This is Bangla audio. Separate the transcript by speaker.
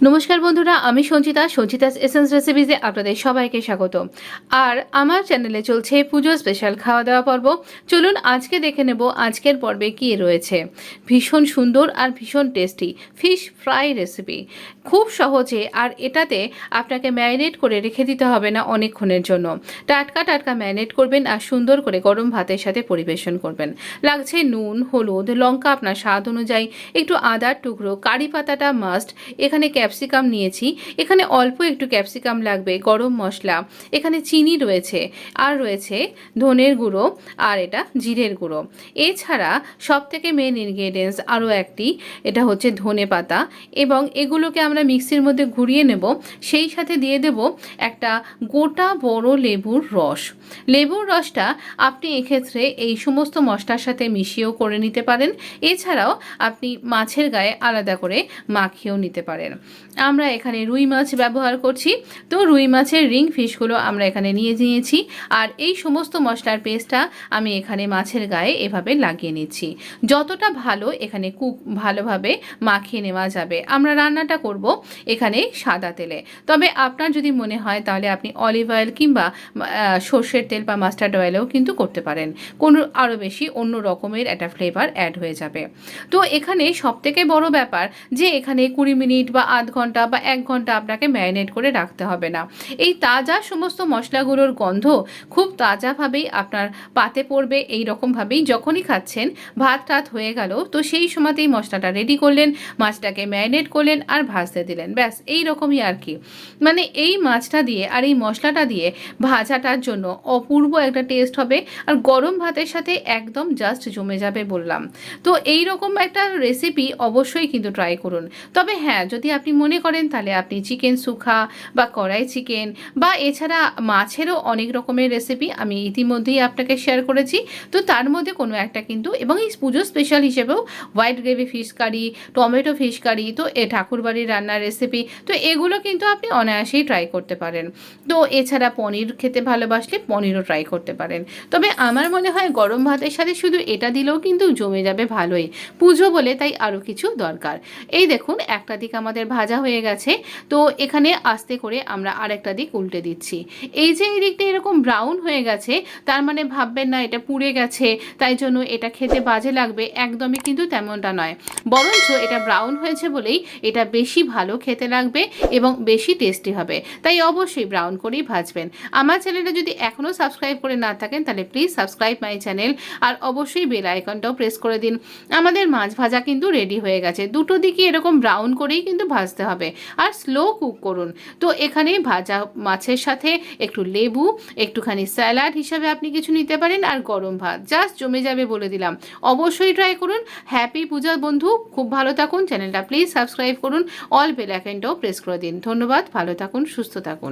Speaker 1: নমস্কার বন্ধুরা, আমি সঞ্চিতাস এসেন্স রেসিপিজে আপনাদের সবাইকে স্বাগত। আর আমার চ্যানেলে চলছে পুজো স্পেশাল খাওয়া দাওয়া পর্ব। চলুন আজকে দেখে নেব আজকের পর্বে কী রয়েছে। ভীষণ সুন্দর আর ভীষণ টেস্টি ফিশ ফ্রাই রেসিপি, খুব সহজে। আর এটাতে আপনাকে ম্যারিনেট করে রেখে দিতে হবে না অনেকক্ষণের জন্য। টাটকা টাটকা ম্যারিনেট করবেন আর সুন্দর করে গরম ভাতের সাথে পরিবেশন করবেন। লাগছে নুন, হলুদ, লঙ্কা আপনার স্বাদ অনুযায়ী, একটু আদার টুকরো, কারি পাতাটা মাস্ট, এখানে ক্যাপসিকাম নিয়েছি, এখানে অল্প একটু ক্যাপসিকাম লাগবে, গরম মশলা, এখানে চিনি রয়েছে, আর রয়েছে ধনের গুঁড়ো, আর এটা জিরের গুঁড়ো। এছাড়া সবথেকে মেন ইনগ্রেডিয়েন্টস আরও একটি, এটা হচ্ছে ধনে পাতা, এবং এগুলোকে আমরা মিক্সির মধ্যে ঘুরিয়ে নেব। সেই সাথে দিয়ে দেব একটা গোটা বড় লেবুর রস। লেবুর রসটা আপনি এক্ষেত্রে এই সমস্ত মশলার সাথে মিশিয়েও করে নিতে পারেন। এছাড়াও আপনি মাছের গায়ে আলাদা করে মাখিয়েও নিতে পারেন। আমরা এখানে রুই মাছ ব্যবহার করছি, তো রুই মাছের রিং ফিশগুলো আমরা এখানে নিয়েছি। আর এই সমস্ত মশলার পেস্টটা আমি এখানে মাছের গায়ে এভাবে লাগিয়ে নিচ্ছি। যতটা ভালো এখানে ভালোভাবে মাখিয়ে নেওয়া যাবে। আমরা রান্নাটা করব এখানে সাদা তেলে, তবে আপনার যদি মনে হয় তাহলে আপনি অলিভ অয়েল কিংবা সর্ষের তেল বা মাস্টার্ড অয়েলেও কিন্তু করতে পারেন। কোনো আরও বেশি অন্য রকমের একটা ফ্লেভার অ্যাড হয়ে যাবে। তো এখানে সবথেকে বড় ব্যাপার যে এখানে 20 মিনিট বা আধ ঘন্টা বা 1 ঘন্টা আপনাকে ম্যারিনেট করে রাখতে হবে না। এই তাজা সমস্ত মশলাগুলোর গন্ধ খুব তাজাভাবেই আপনার পাতে পড়বে। এই রকমভাবেই যখনই খাচ্ছেন, ভাত টাত হয়ে গেল, তো সেই সময়তেই মশলাটা রেডি করলেন, মাছটাকে ম্যারিনেট করলেন আর ভাজতে দিলেন, ব্যাস এই রকমই আর কি। মানে এই মাছটা দিয়ে আর এই মশলাটা দিয়ে ভাজাটার জন্য অপূর্ব একটা টেস্ট হবে, আর গরম ভাতের সাথে একদম জাস্ট জমে যাবে বললাম। তো এই রকম একটা রেসিপি অবশ্যই কিন্তু ট্রাই করুন। তবে হ্যাঁ, যদি আপনি মনে করেন তাহলে আপনি চিকেন সুখা বা কড়াই চিকেন বা এছাড়া মাছেরও অনেক রকমের রেসিপি আমি ইতিমধ্যেই আপনাকে শেয়ার করেছি, তো তার মধ্যে কোনো একটা কিন্তু, এবং এই পুজো স্পেশাল হিসেবেও white gravy fish curry, tomato fish curry, তো এ ঠাকুরবাড়ির রান্নার রেসিপি, তো এগুলো কিন্তু আপনি অনায়াসেই ট্রাই করতে পারেন। তো এছাড়া পনির খেতে ভালোবাসলে পনিরও ট্রাই করতে পারেন। তবে আমার মনে হয় গরম ভাতের সাথে শুধু এটা দিলেও কিন্তু জমে যাবে ভালোই, পুজো বলে তাই আরও কিছু দরকার। এই দেখুন একটা দিক আমাদের ভাজা হয়ে গেছে, তো এখানে আস্তে করে আমরা আরেকটা দিক উল্টে দিচ্ছি। এই যে এই দিকটা এরকম ব্রাউন হয়ে গেছে, তার মানে ভাববেন না এটা পুড়ে গেছে তাই জন্য এটা খেতে বাজে লাগবে, একদমই কিন্তু তেমনটা নয়। বরঞ্চ এটা ব্রাউন হয়েছে বলেই এটা বেশি ভালো খেতে লাগবে এবং বেশি টেস্টি হবে। তাই অবশ্যই ব্রাউন করেই ভাজবেন। আমার চ্যানেলটা যদি এখনও সাবস্ক্রাইব করে না থাকেন তাহলে প্লিজ সাবস্ক্রাইব মাই চ্যানেল, আর অবশ্যই বেল আইকনটাও প্রেস করে দিন। আমাদের মাছ ভাজা কিন্তু রেডি হয়ে গেছে। দুটো দিকে এরকম ব্রাউন করেই কিন্তু ভাজতে হবে, আর স্লো কুক করুন। তো এখানে ভাজা মাছের সাথে একটু লেবু, একটুখানি স্যালাড হিসাবে আপনি কিছু নিতে পারেন, আর গরম ভাত, জাস্ট জমে যাবে বলে দিলাম। অবশ্যই ট্রাই করুন। হ্যাপি পূজা বন্ধু, খুব ভালো থাকুন। চ্যানেলটা প্লিজ সাবস্ক্রাইব করুন, অল বেল আইকনটাও প্রেস করে দিন। ধন্যবাদ, ভালো থাকুন, সুস্থ থাকুন।